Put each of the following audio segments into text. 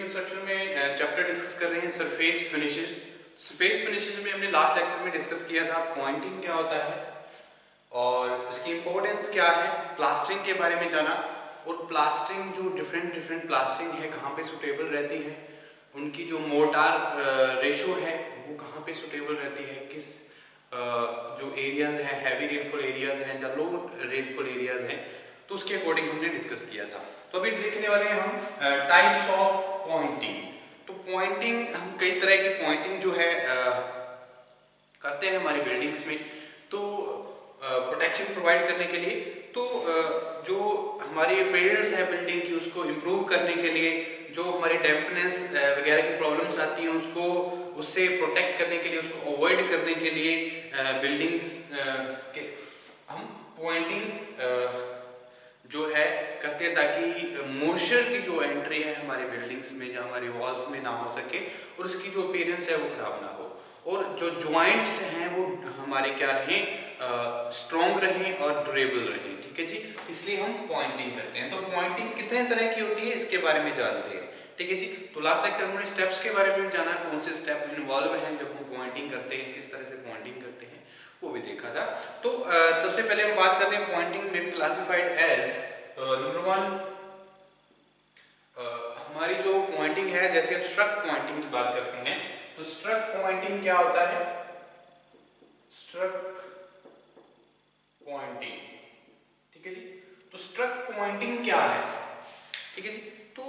Construction में chapter discuss कर रहे हैं सरफेस फिनिशेस। सरफेस फिनिशेस में हमने लास्ट लेक्चर में डिस्कस किया था पॉइंटिंग क्या होता है और इसकी इंपॉर्टेंस क्या है, प्लास्टरिंग के बारे में जाना और प्लास्टरिंग जो डिफरेंट प्लास्टरिंग है कहाँ पे सुटेबल रहती है, उनकी जो मोर्टार रेशो है वो कहाँ पे सुटेबल रहती है, किस जो एरियाज हैं हैवी रेनफॉल एरियाज हैं या लो रेनफॉल एरियाज हैं, तो उसके अकॉर्डिंग हमने डिस्कस किया था। तो अभी देखने वाले हैं हम टाइप्स ऑफ पॉइंटिंग। तो पॉइंटिंग हम कई तरह की पॉइंटिंग जो है करते हैं हमारी बिल्डिंग्स में, तो प्रोटेक्शन प्रोवाइड करने के लिए, तो जो हमारी अपीयरेंस है बिल्डिंग की उसको इम्प्रूव करने के लिए, जो हमारी डैम्पनेस वगैरह की प्रॉब्लम्स आती हैं उसको उससे प्रोटेक्ट करने के लिए, उसको अवॉइड करने के लिए बिल्डिंग्स के हम पॉइंटिंग जो है करते हैं ताकि मोइस्चर की जो एंट्री है हमारे बिल्डिंग्स में या हमारे वॉल्स में ना हो सके और उसकी जो अपीयरेंस है वो खराब ना हो, और जो ज्वाइंट्स हैं वो हमारे क्या रहें, स्ट्रॉन्ग रहें और ड्यूरेबल रहें। ठीक है जी, इसलिए हम पॉइंटिंग करते हैं। तो पॉइंटिंग कितने तरह की होती है इसके बारे में जानते हैं। ठीक है जी, तो लास्ट लेक्चर में स्टेप्स के बारे में जाना, कौन से स्टेप इन्वॉल्व हैं जब हम पॉइंटिंग करते हैं, किस तरह से पॉइंटिंग करते हैं वो भी देखा था। तो सबसे पहले हम बात करते हैं पॉइंटिंग में क्लासिफाइड एज नंबर वन, हमारी जो पॉइंटिंग है, जैसे स्ट्रक पॉइंटिंग की बात करते हैं तो स्ट्रक पॉइंटिंग क्या होता है, स्ट्रक पॉइंटिंग। ठीक है जी, तो स्ट्रक पॉइंटिंग क्या है, ठीक है जी, तो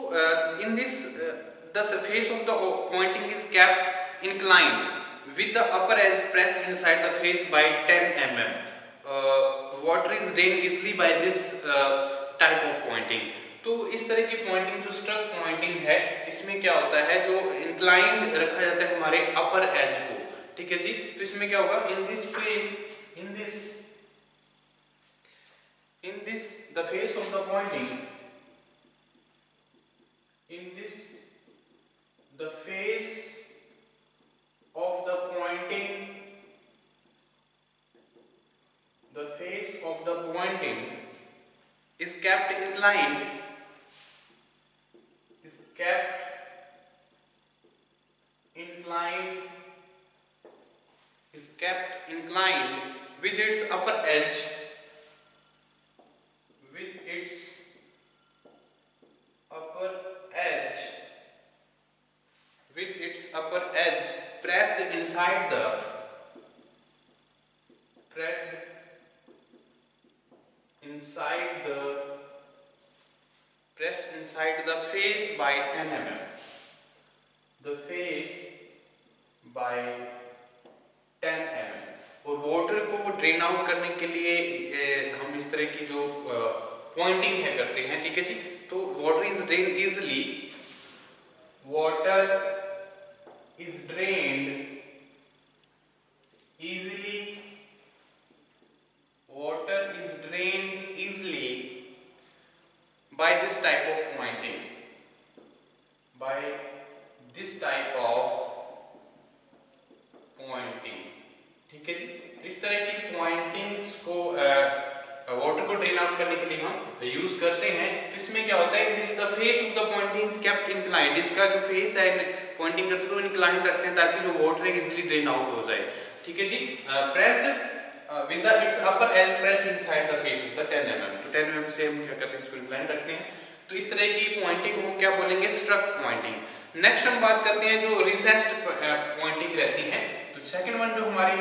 इन this the surface of the pointing is kept inclined with the upper edge pressed inside the face by 10 mm. Water is drained easily by this type of pointing. तो इस तरह की पॉइंटिंग जो स्ट्रक पॉइंटिंग है, इसमें क्या होता है, जो इंक्लाइंड रखा जाता है हमारे अपर एज को। ठीक है जी, तो इसमें क्या होगा, in this face, in this the face of the Poynting, in this the face of the pointing, the face of the pointing is kept inclined, is kept inclined, is kept inclined with its upper edge, with its upper edge, with its upper edge pressed inside the, pressed inside the face by 10 mm, the face by 10 mm। और water को drain out करने के लिए हम इस तरह की जो पॉइंटिंग है करते हैं। ठीक है जी, तो water is drain easily, water is drained easily, water is drained easily by this type of pointing, by this type of pointing। ठीक है जी, इस तरह की पॉइंटिंग्स को वाटर को ड्रेन आउट करने के लिए हम यूज करते हैं। इसमें क्या होता है, this the face of the pointing is kept inclined, इसका जो फेस है पॉइंटिंग करते हुए इंक्लाइंड रखते हैं ताकि जो वाटर है इजीली ड्रेन आउट हो जाए। ठीक है जी, pressed with the its upper edge pressed inside the face of the 10 mm, तो 10 mm से हम क्या करते हैं, इसको इंक्लाइन रखते हैं। तो इस तरह की पॉइंटिंग को क्या बोलेंगे, स्ट्रक पॉइंटिंग। नेक्स्ट हम बात करते हैं जो रिसेस्ड पॉइंटिंग रहती है। तो सेकंड वन जो हमारी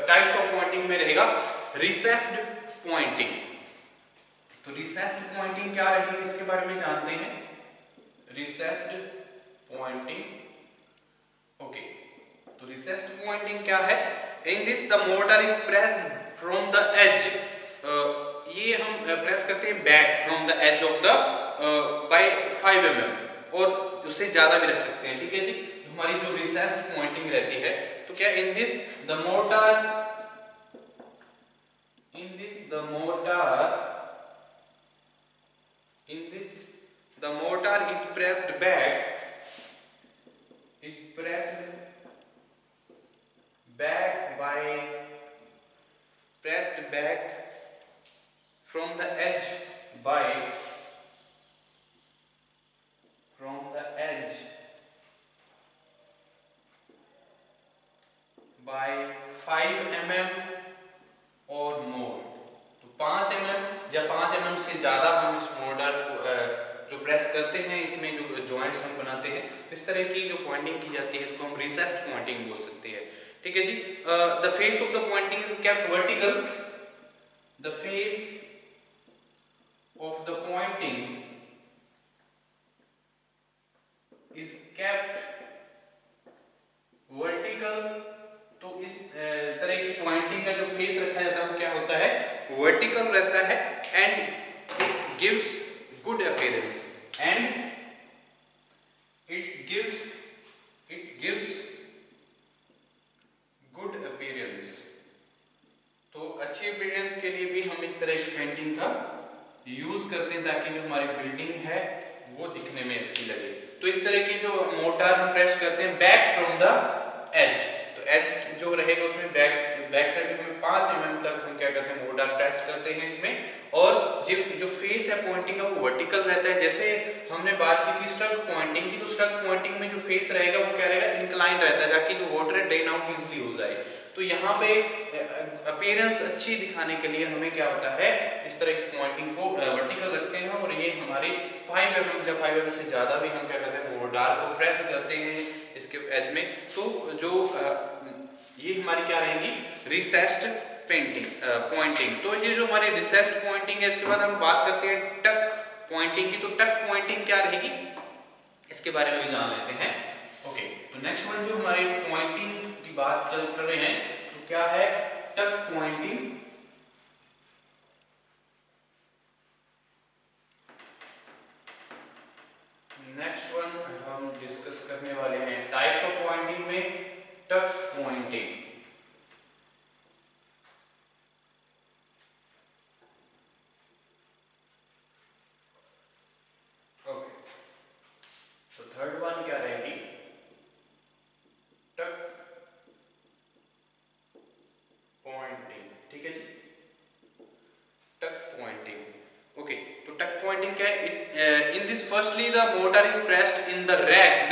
टाइप्स ऑफ पॉइंटिंग में रहेगा, रिसेस्ड पॉइंटिंग। तो रिसेस्ड पॉइंटिंग क्या रहेगी इसके बारे में जानते हैं, रिसेस्ड पॉइंटिंग। ओके, तो रिसेस्ड पॉइंटिंग क्या है, in this the mortar is pressed from the edge, ये हम प्रेस करते हैं back from the edge of the by 5 mm और उससे ज्यादा भी रख सकते हैं। ठीक है जी, हमारी जो रिसेस्ड पॉइंटिंग रहती है, तो क्या इन this the mortar, in this the mortar is pressed back, is pressed back by, pressed back from the edge by, from the edge और मोर। तो 5 या 5 से ज़्यादा हम इस मोर्टार को जो प्रेस करते हैं, इसमें जो जॉइंट्स हम बनाते हैं, इस तरह की जो पॉइंटिंग की जाती है इसको हम रिसेस्ड पॉइंटिंग बोल सकते हैं। ठीक है जी। The face of the pointing is kept vertical. The face of the pointing is kept vertical. तो इस तरह की पॉइंटिंग का जो फेस रखा जाता है वो क्या होता है, वर्टिकल रहता है। And it gives good appearance and it gives good appearance. तो अच्छी अपीयरेंस के लिए भी हम इस तरह की पेंटिंग का यूज करते हैं ताकि जो हमारी बिल्डिंग है वो दिखने में अच्छी लगे। तो इस तरह की जो मोर्टार हम प्रेस करते हैं बैक फ्रॉम द एज, तो एज जो रहेगा उसमें बैक साइड में 5 mm तक हम क्या करते हैं, मोर्टार प्रेस करते हैं इसमें। और जो फेस है पॉइंटिंग का वो वर्टिकल रहता है। जैसे हमने बात की थी स्ट्रक पॉइंटिंग की, तो स्ट्रक पॉइंटिंग में जो फेस रहेगा वो क्या रहेगा, इंक्लाइन रहता है ताकि जो वाटर ड्रेन आउट इजीली हो जाए। तो यहाँ पे अपीयरेंस अच्छी दिखाने के लिए हमें क्या होता है, इस तरह की पॉइंटिंग को वर्टिकल रखते हैं। और ये हमारी 5 mm या 5 mm से ज्यादा भी हम क्या करते हैं, मोर्टार को प्रेस करते हैं इसके एज में। तो जो ये हमारी क्या रहेगी, रिसेस्ड पेंटिंग पॉइंटिंग। तो ये जो हमारी रिसेस्ड पॉइंटिंग है, इसके बाद हम बात करते हैं टक पॉइंटिंग की। तो टक पॉइंटिंग क्या रहेगी, इसके बारे में भी जान लेते हैं। ओके, तो नेक्स्ट वन जो हमारी पॉइंटिंग की बात चल कर रहे हैं, तो क्या है टक पॉइंटिंग। नेक्स्ट वन हम डिस्कस करने वाले हैं टाइप ऑफ पॉइंटिंग में टक पॉइंटिंग। तो थर्ड वन क्या रहेगी, टक पॉइंटिंग। ठीक है जी, टक पॉइंटिंग। ओके, तो टक पॉइंटिंग क्या है, in this firstly the mortar is pressed in the ragged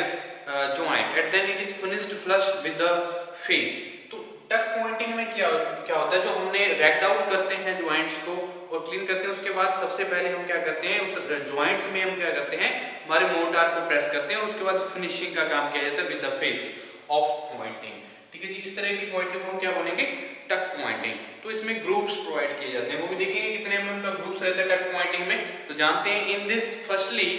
joint and then it is finished flush with the face। तो टक पॉइंटिंग में क्या होता है, जो हमने रैग्ड आउट करते हैं जॉइंट्स को और क्लीन करते हैं, उसके बाद सबसे पहले हम क्या करते हैं, उस जॉइंट्स में हम क्या करते हैं, हमारे मोर्टार को प्रेस करते हैं और उसके बाद फिनिशिंग का काम किया जाता है with the face of pointing. ठीक है जी, इस तरह की पॉइंटिंग को क्या बोलेंगे, टक पॉइंटिंग। तो इसमें ग्रुप्स प्रोवाइड किए जाते हैं, वो भी देखेंगे कितने mm का ग्रुप्स रहता है टक पॉइंटिंग में। तो जानते हैं, in this firstly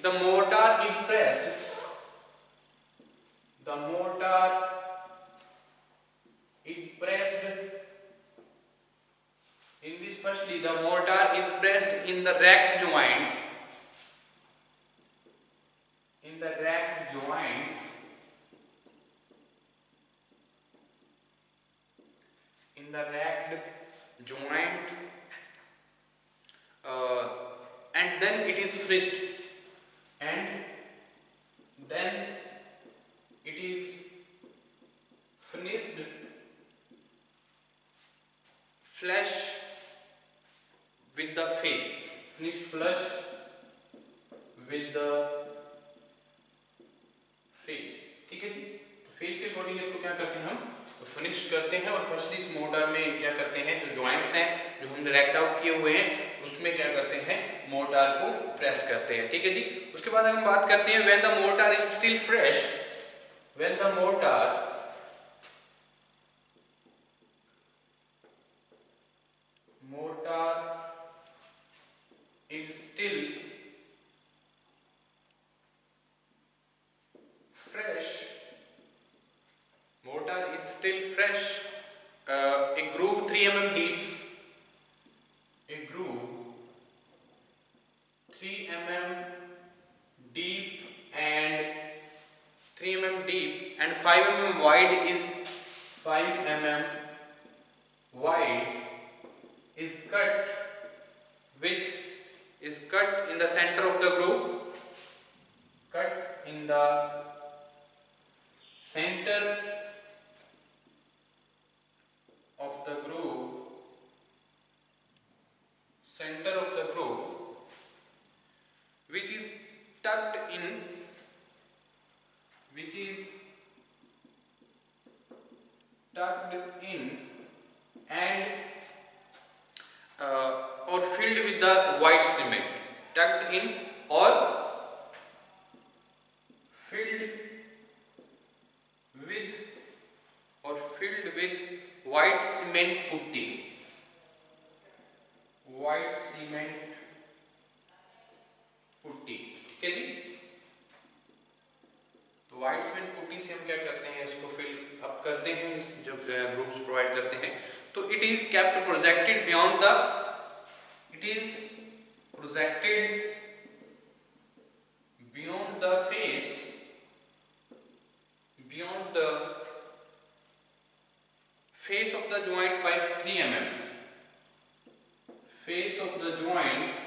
the mortar is pressed, in the racked joint, and then it is finished, flush with the face, ठीक है जी। तो फेस के अकॉर्डिंग इसको क्या करते हैं, हम फिनिश करते हैं। और फर्स्टली इस मोर्टार में क्या करते हैं, जो जॉइंट्स हैं जो हमने रैक्ड आउट किए हुए हैं, उसमें क्या करते हैं, मोर्टार को प्रेस करते हैं। ठीक है जी। उसके बाद हम बात करते हैं when the mortar is still fresh, when the mortar is still fresh, a groove 3 mm deep, and 3 mm deep and 5 mm wide is cut in the center of the groove, with the white cement, tucked in or filled with white cement putty, white cement putty. ठीक है जी, तो white cement putty से हम क्या करते हैं, इसको फिल अप करते हैं, इस जो ग्रुप्स प्रोवाइड करते हैं। तो it is kept projected beyond the, it is projected beyond the face, beyond the face of the joint by 3 mm, face of the joint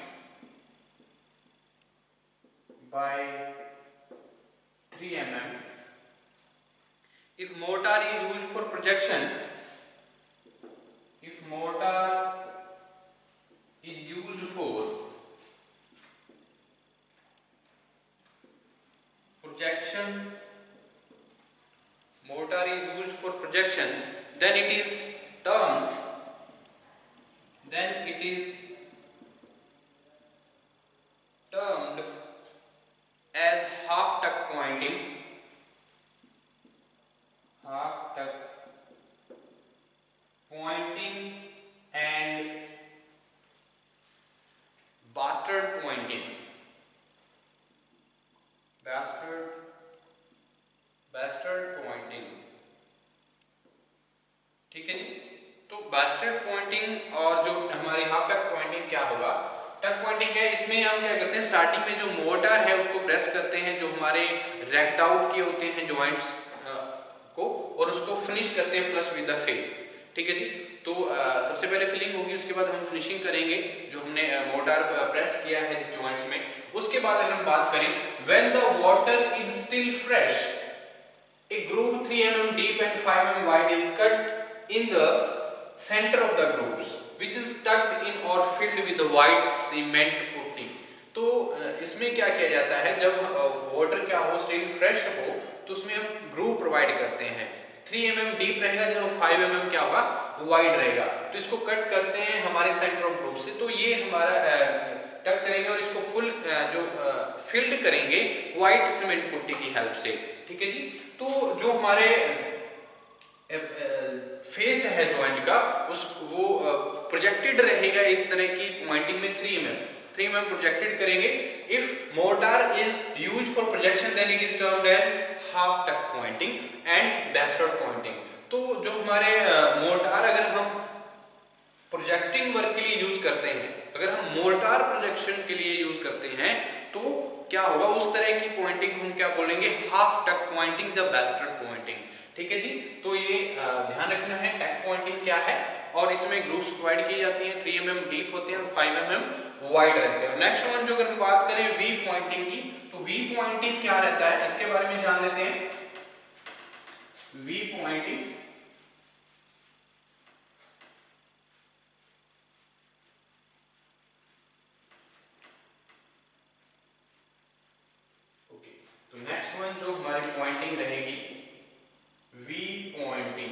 by 3 mm. If mortar is used for projection, if mortar is used for projection, mortar is used for projection, then it is termed, then it is termed as half tuck pointing, half tuck pointing and bastard pointing, bastard pointing। ठीक है जी, तो bastard pointing और जो हमारी half tuck pointing क्या होगा, टक पॉइंटिंग है, इसमें हम क्या करते हैं, स्टार्टिंग में जो मोर्टार है उसको प्रेस करते हैं, जो हमारे रेक्ट आउट किए होते हैं जॉइंट्स को, और उसको फिनिश करते हैं फ्लश विद द फेस। ठीक है जी, तो सबसे पहले फिलिंग होगी, उसके बाद हम फिनिशिंग करेंगे जो हमने मोर्टार प्रेस किया है जिस जॉइंट्स में। उसके बाद अगर हम बात करें, when the water is still fresh, A groove 3 mm deep and 5 mm wide is cut in the center of the grooves which is tucked in or filled with the white cement putty। तो इसमें क्या किया जाता है, जब water क्या हो, still fresh हो, तो उसमें हम ग्रूव प्रोवाइड करते हैं। 3 mm डीप रहेगा, जब 5 mm क्या होगा, वाइड रहेगा, तो इसको कट करते हैं हमारे सेंटर ऑफ ग्रूव से। तो ये हमारा टक करेंगे और इसको फुल जो फिल्ड करेंगे व्हाइट सीमेंट पुट्टी की हेल्प से। ठीक है जी, तो जो हमारे फेस है जॉइंट का, उस वो प्रोजेक्टेड रहेगा इस तरह की पॉइंटिंग में 3 mm प्रोजेक्टेड करेंगे। If mortar is used for projection then it is termed as half tuck pointing and bastard pointing. तो जो हमारे मोर्टार अगर हम प्रोजेक्टिंग वर्क के लिए यूज करते हैं, अगर हम मोर्टार प्रोजेक्शन के लिए यूज करते हैं, तो क्या होगा, उस तरह की पॉइंटिंग हम क्या बोलेंगे, हाफ टक पॉइंटिंग या बैस्टर्ड पॉइंटिंग। ठीक है जी, तो ये ध्यान रखना है टक पॉइंटिंग क्या है, और इसमें ग्रूव्स प्रोवाइड की जाती हैं, 3 mm डीप होते हैं और 5 mm वाइड रहते हैं। नेक्स्ट वन जो अगर हम बात करें वी पॉइंटिंग की, तो वी पॉइंटिंग क्या रहता है, इसके बारे में जान लेते हैं। वी पॉइंटिंग ओके, तो नेक्स्ट वन जो हमारी पॉइंटिंग रहेगी, वी पॉइंटिंग।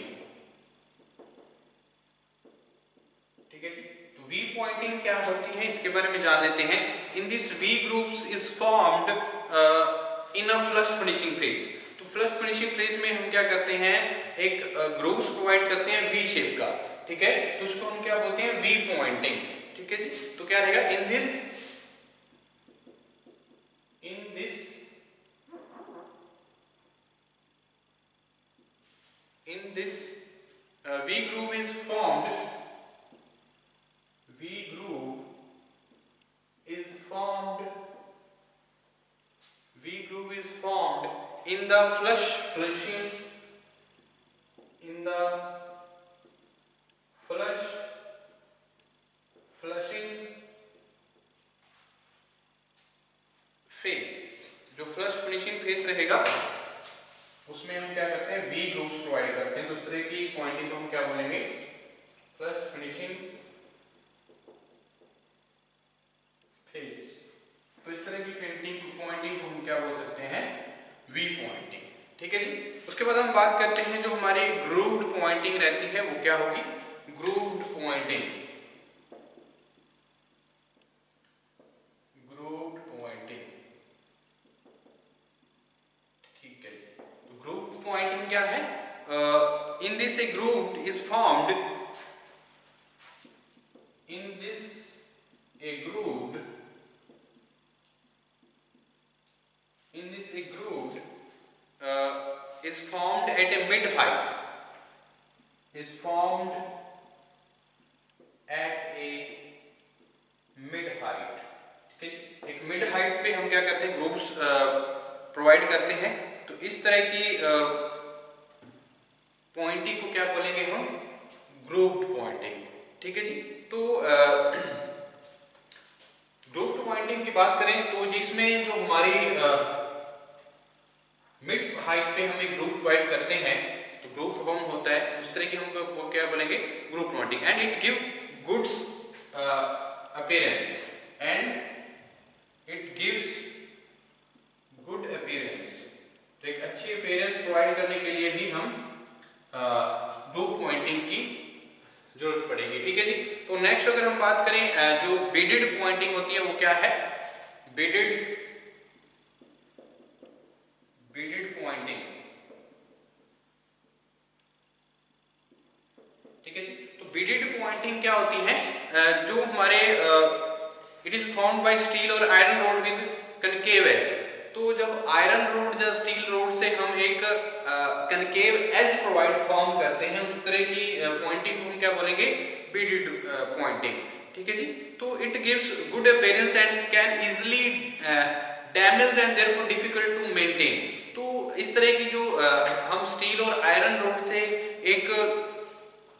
ठीक है जी, तो वी पॉइंटिंग क्या होती है इसके बारे में जान लेते हैं। In this V groups is formed in a flush finishing phase. तो फ्लश फिनिशिंग फेज में हम क्या करते हैं, एक ग्रुप्स प्रोवाइड करते हैं वी शेप का। ठीक है, तो उसको हम क्या बोलते हैं, वी पॉइंटिंग। ठीक है जी, तो क्या रहेगा, in this V groove is formed, V groove is formed, V groove is formed in the flushing, in the flushing phase। जो फ्लश फिनिशिंग फेस रहेगा उसमें हम क्या करते हैं, वी ग्रुप्स प्रोवाइड करते हैं। दूसरे की पॉइंटिंग को हम क्या बोलेंगे, फ्लश फिनिशिंग फेज। तो इस तरह की पॉइंटिंग को हम क्या बोल सकते हैं, वी पॉइंटिंग। ठीक है जी, उसके बाद हम बात करते हैं जो हमारी ग्रूव्ड पॉइंटिंग रहती है वो क्या होगी, grooved pointing. At a mid height, is formed at a mid height. ठीक है, एक मिड हाइट पे हम क्या करते हैं, ग्रुप्स प्रोवाइड करते हैं। तो इस तरह की पॉइंटिंग को क्या बोलेंगे हम, ग्रुप्ड पॉइंटिंग। ठीक है जी। तो ग्रुप्ड पॉइंटिंग की बात करें तो इसमें जो हमारी मिड हाइट पे हम एक ग्रुप प्रोवाइड करते हैं, तो ग्रुप फॉर्म होता है उस तरह की हमको क्या बोलेंगे, group pointing. And it give goods appearance, and it gives good appearance. तो एक अच्छी अपीयरेंस प्रोवाइड करने के लिए भी हम ग्रुप पॉइंटिंग की जरूरत पड़ेगी। ठीक है जी। तो नेक्स्ट अगर हम बात करें जो बिडेड पॉइंटिंग होती है वो क्या है, बिडेड पॉइंटिंग। ठीक है जी। तो बिडेड पॉइंटिंग क्या होती है, जो हमारे it is formed by steel और iron rod with concave edge. तो जब आयरन रोड या स्टील रोड से हम एक कनकेव एज प्रोवाइड फॉर्म करते हैं, उस तरह की पॉइंटिंग को हम क्या बोलेंगे, बिडेड पॉइंटिंग। ठीक है जी। तो it gives good appearance and can easily damaged and therefore difficult to maintain. तो इस तरह की जो हम स्टील और आयरन रोड से एक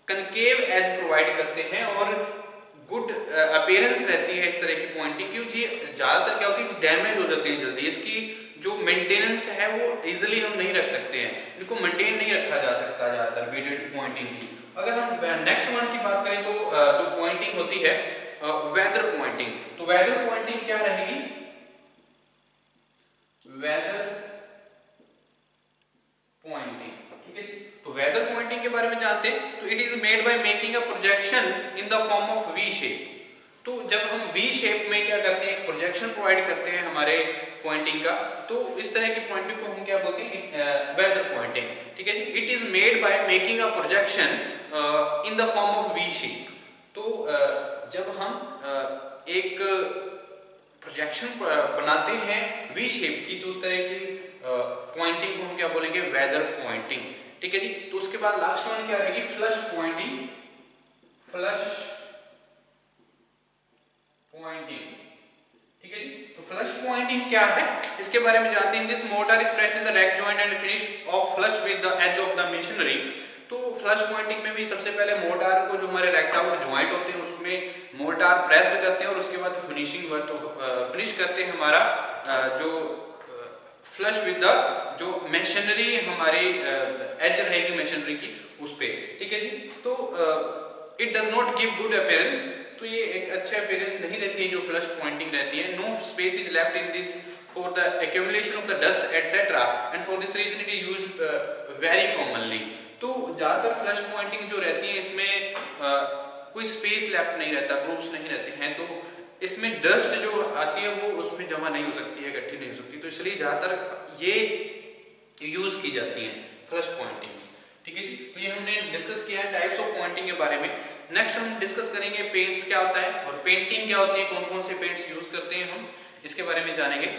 कनकेव एज प्रोवाइड करते हैं और गुड अपीयरेंस रहती है इस तरह की पॉइंटिंग, क्योंकि ज्यादातर क्या होती है, डैमेज हो जाती है जल्दी, इसकी जो मेंटेनेंस है वो इजीली हम नहीं रख सकते हैं, इनको मेंटेन नहीं रखा जा सकता ज्यादातर बिडेड पॉइंटिंग की। अगर हम नेक्स्ट वन की बात करें तो जो पॉइंटिंग होती है वेदर पॉइंटिंग। तो वेदर पॉइंटिंग क्या रहेगी, वेदर पॉइंटिंग। ठीक है जी। तो वेदर पॉइंटिंग के बारे में जानते हैं, तो it is made by making a projection in the form of V shape. तो जब हम वी शेप में क्या करते हैं, प्रोजेक्शन प्रोवाइड करते हैं हमारे पॉइंटिंग का, तो इस तरह की पॉइंटिंग को हम क्या बोलते हैं, वेदर पॉइंटिंग। ठीक है जी। It is made by making a projection in the form of V shape. तो जब हम एक प्रोजेक्शन बनाते हैं वी शेप की, तो उस तरह की पॉइंटिंग को हम क्या बोलेंगे, वेदर पॉइंटिंग। ठीक है जी। तो उसके बाद लास्ट वन क्या रहेगी, फ्लश पॉइंटिंग, फ्लश पॉइंटिंग। ठीक है जी। तो फ्लश पॉइंटिंग क्या है, इसके बारे में जानते हैं। This mortar is pressed in the rack joint and finished off flush with the edge of the machinery. तो फ्लश पॉइंटिंग में भी सबसे पहले मोर्टार को, जो हमारे रेक्टाउट जॉइंट होते हैं उसमें मोर्टार प्रेस्ड करते हैं और उसके बाद फिनिशिंग फिनिश करते हैं हमारा जो फ्लश विद द जो मशीनरी हमारी एज रहेगी मशीनरी की उस पे। ठीक है जी। तो it does not give good appearance. तो ये एक अच्छा अपीयरेंस नहीं रहती है जो फ्लश पॉइंटिंग रहती है। No space is left in this for the accumulation of the dust etcetera and for this reason it is used very commonly. तो ज्यादातर फ्लश पॉइंटिंग जो रहती है इसमें कोई स्पेस लेफ्ट नहीं रहता, ग्रुप्स नहीं रहते हैं, तो इसमें डस्ट जो आती है वो उसमें जमा नहीं हो सकती है, इकट्ठी नहीं हो सकती, तो इसलिए ज्यादातर ये यूज की जाती हैं फ्लश पॉइंटिंग्स। ठीक है जी। तो ये हमने डिस्कस किया है टाइप्स ऑफ पॉइंटिंग के बारे में। नेक्स्ट हम डिस्कस करेंगे पेंट्स क्या होता है और पेंटिंग क्या होती है, कौन कौन से पेंट्स यूज करते हैं हम, इसके बारे में जानेंगे।